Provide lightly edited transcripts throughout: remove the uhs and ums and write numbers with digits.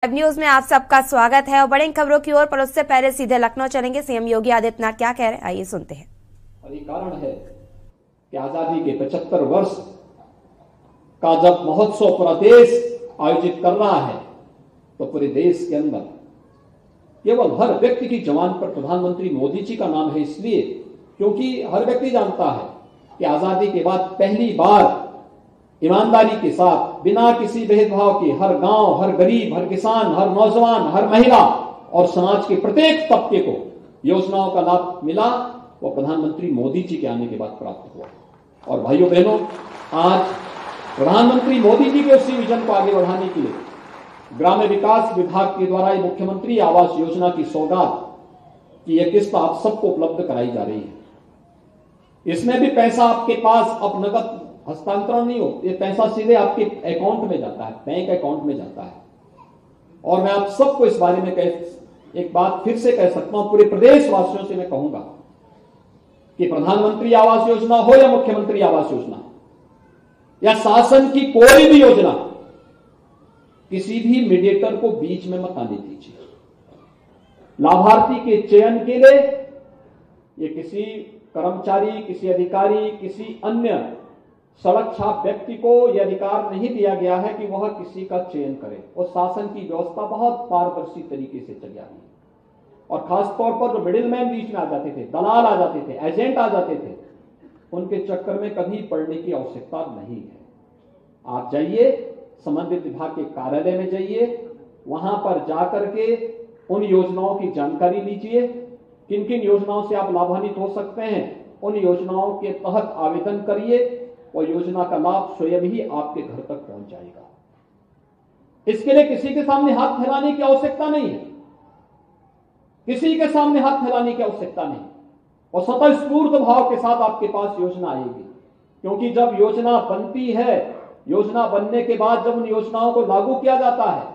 Web news में आप सबका स्वागत है और बड़ी खबरों की ओर, पर उससे पहले सीधे लखनऊ चलेंगे। सीएम योगी आदित्यनाथ क्या कह रहे हैं, आइए सुनते हैं। और ये कारण है कि आजादी के 75 वर्ष का जब महोत्सव पूरा देश आयोजित कर रहा है तो पूरे देश के अंदर केवल हर व्यक्ति की जुबान पर प्रधानमंत्री मोदी जी का नाम है, इसलिए क्योंकि हर व्यक्ति जानता है कि आजादी के बाद पहली बार ईमानदारी के साथ बिना किसी भेदभाव के हर गांव, हर गरीब, हर किसान, हर नौजवान, हर महिला और समाज के प्रत्येक तबके को योजनाओं का लाभ मिला। वो प्रधानमंत्री मोदी जी के आने के बाद प्राप्त हुआ। और भाइयों बहनों, आज प्रधानमंत्री मोदी जी के उसी विजन को आगे बढ़ाने के लिए ग्राम्य विकास विभाग के द्वारा ये मुख्यमंत्री आवास योजना की सौगात की यह किस्त आप सबको उपलब्ध कराई जा रही है। इसमें भी पैसा आपके पास अब नकद हस्तांतरण नहीं हो, ये पैसा सीधे आपके अकाउंट में जाता है, बैंक अकाउंट में जाता है। और मैं आप सबको इस बारे में एक बात फिर से कह सकता हूं, पूरे प्रदेश वासियों से मैं कहूंगा कि प्रधानमंत्री आवास योजना हो या मुख्यमंत्री आवास योजना या शासन की कोई भी योजना, किसी भी मीडिएटर को बीच में मत आने दीजिए। लाभार्थी के चयन के लिए ये किसी कर्मचारी, किसी अधिकारी, किसी अन्य सड़क छाप व्यक्ति को यह अधिकार नहीं दिया गया है कि वह किसी का चयन करे। और शासन की व्यवस्था बहुत पारदर्शी तरीके से चली आ रही है। और खासतौर पर जो मिडिलमैन बीच में आ जाते थे, दलाल आ जाते थे, एजेंट आ जाते थे, उनके चक्कर में कभी पड़ने की आवश्यकता नहीं है। आप जाइए, संबंधित विभाग के कार्यालय में जाइए, वहां पर जाकर के उन योजनाओं की जानकारी लीजिए, किन किन योजनाओं से आप लाभान्वित हो सकते हैं, उन योजनाओं के तहत आवेदन करिए और योजना का लाभ स्वयं ही आपके घर तक पहुंच जाएगा। इसके लिए किसी के सामने हाथ फैलाने की आवश्यकता नहीं है, किसी के सामने हाथ फैलाने की आवश्यकता नहीं। और स्वतःस्फूर्त भाव के साथ आपके पास योजना आएगी, क्योंकि जब योजना बनती है, योजना बनने के बाद जब उन योजनाओं को लागू किया जाता है,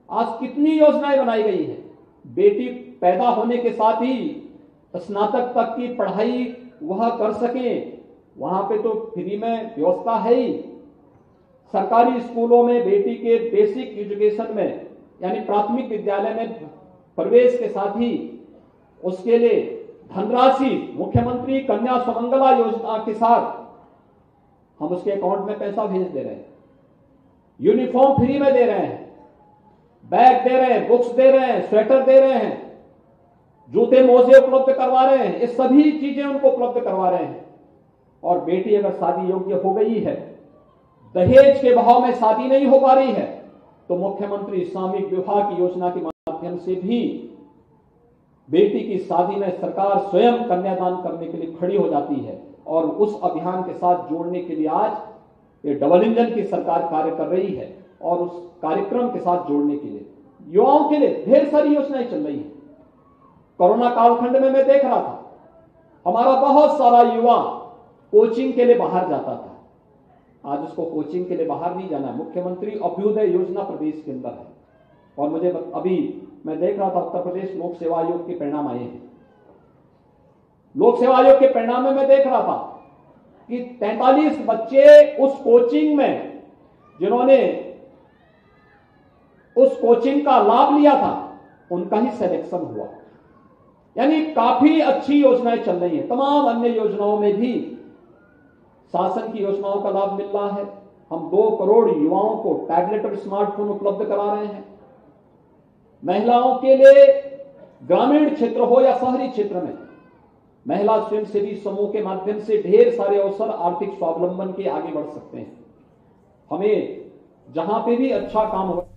आज कितनी योजनाएं बनाई गई है। बेटी पैदा होने के साथ ही स्नातक तक की पढ़ाई वह कर सकें, वहां पे तो फ्री में व्यवस्था है ही। सरकारी स्कूलों में बेटी के बेसिक एजुकेशन में यानी प्राथमिक विद्यालय में प्रवेश के साथ ही उसके लिए धनराशि मुख्यमंत्री कन्या सुमंगला योजना के साथ हम उसके अकाउंट में पैसा भेज दे रहे हैं। यूनिफॉर्म फ्री में दे रहे हैं, बैग दे रहे हैं, बुक्स दे रहे हैं, स्वेटर दे रहे हैं, जूते मोजे उपलब्ध करवा रहे हैं। ये सभी चीजें उनको उपलब्ध करवा रहे हैं। और बेटी अगर शादी योग्य हो गई है, दहेज के भाव में शादी नहीं हो पा रही है, तो मुख्यमंत्री सामूहिक विवाह की योजना के माध्यम से भी बेटी की शादी में सरकार स्वयं कन्यादान करने के लिए खड़ी हो जाती है। और उस अभियान के साथ जोड़ने के लिए आज ये डबल इंजन की सरकार कार्य कर रही है। और उस कार्यक्रम के साथ जोड़ने के लिए युवाओं के लिए ढेर सारी योजनाएं चल रही है। कोरोना कालखंड में मैं देख रहा था, हमारा बहुत सारा युवा कोचिंग के लिए बाहर जाता था। आज उसको कोचिंग के लिए बाहर नहीं जाना है। मुख्यमंत्री अभ्युदय योजना प्रदेश के अंदर है। और मुझे अभी मैं देख रहा था, उत्तर प्रदेश लोक सेवा आयोग के परिणाम आए हैं। लोक सेवा आयोग के परिणाम में मैं देख रहा था कि 43 बच्चे उस कोचिंग में, जिन्होंने उस कोचिंग का लाभ लिया था, उनका ही सिलेक्शन हुआ। यानी काफी अच्छी योजनाएं चल रही हैं। तमाम अन्य योजनाओं में भी शासन की योजनाओं का लाभ मिल रहा है। हम 2 करोड़ युवाओं को टैबलेट और स्मार्टफोन उपलब्ध करा रहे हैं। महिलाओं के लिए ग्रामीण क्षेत्र हो या शहरी क्षेत्र में महिला स्वयंसेवी समूह के माध्यम से ढेर सारे अवसर आर्थिक स्वावलंबन के आगे बढ़ सकते हैं। हमें जहां पे भी अच्छा काम हो।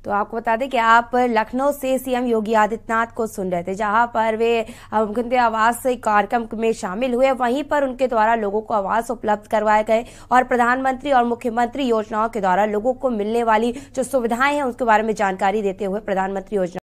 तो आपको बता दें कि आप लखनऊ से सीएम योगी आदित्यनाथ को सुन रहे थे, जहां पर वे मुख्यमंत्री आवास कार्यक्रम में शामिल हुए। वहीं पर उनके द्वारा लोगों को आवास उपलब्ध करवाए गए और प्रधानमंत्री और मुख्यमंत्री योजनाओं के द्वारा लोगों को मिलने वाली जो सुविधाएं हैं उसके बारे में जानकारी देते हुए प्रधानमंत्री योजना